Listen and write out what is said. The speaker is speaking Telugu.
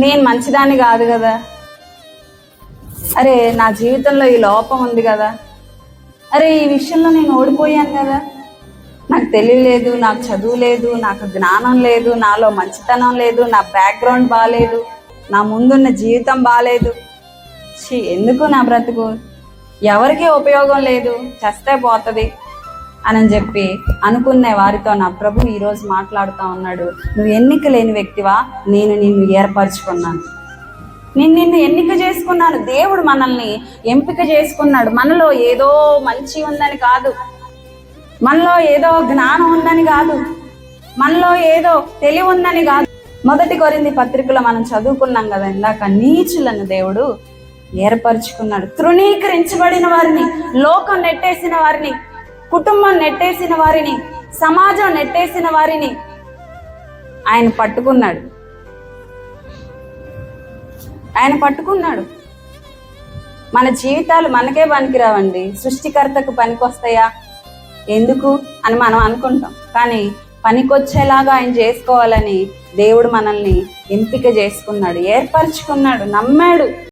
నేను మంచిదాన్ని కాదు కదా, అరే నా జీవితంలో ఈ లోపం ఉంది కదా, అరే ఈ విషయంలో నేను ఓడిపోయాను కదా, నాకు తెలియలేదు, నాకు చదువు లేదు, నాకు జ్ఞానం లేదు, నాలో మంచితనం లేదు, నా బ్యాక్గ్రౌండ్ బాగాలేదు, నా ముందున్న జీవితం బాగాలేదు, ఎందుకు నా బ్రతుకు, ఎవరికీ ఉపయోగం లేదు, చస్తే పోతుంది అని చెప్పి అనుకునే వారితో నా ప్రభు ఈరోజు మాట్లాడుతూ ఉన్నాడు. నువ్వు ఎన్నిక లేని వ్యక్తివా, నేను నిన్ను ఏర్పరచుకున్నాను, నేను నిన్ను ఎన్నిక చేసుకున్నాను. దేవుడు మనల్ని ఎంపిక చేసుకున్నాడు. మనలో ఏదో మంచి ఉందని కాదు, మనలో ఏదో జ్ఞానం ఉందని కాదు, మనలో ఏదో తెలివి ఉందని కాదు. 1 కొరింథీ పత్రికలో మనం చదువుకున్నాం కదా ఇందాక, నీచులను దేవుడు ఏర్పరచుకున్నాడు. తృణీకరించబడిన వారిని, లోకం నెట్టేసిన వారిని, కుటుంబం నెట్టేసిన వారిని, సమాజం నెట్టేసిన వారిని ఆయన పట్టుకున్నాడు. ఆయన పట్టుకున్నాడు. మన జీవితాలు మనకే పనికిరావండి, సృష్టికర్తకు పనికొస్తాయా ఎందుకు అని మనం అనుకుంటాం. కానీ పనికొచ్చేలాగా ఆయన చేసుకోవాలని దేవుడు మనల్ని ఎంపిక చేసుకున్నాడు, ఏర్పరచుకున్నాడు, నమ్మాడు.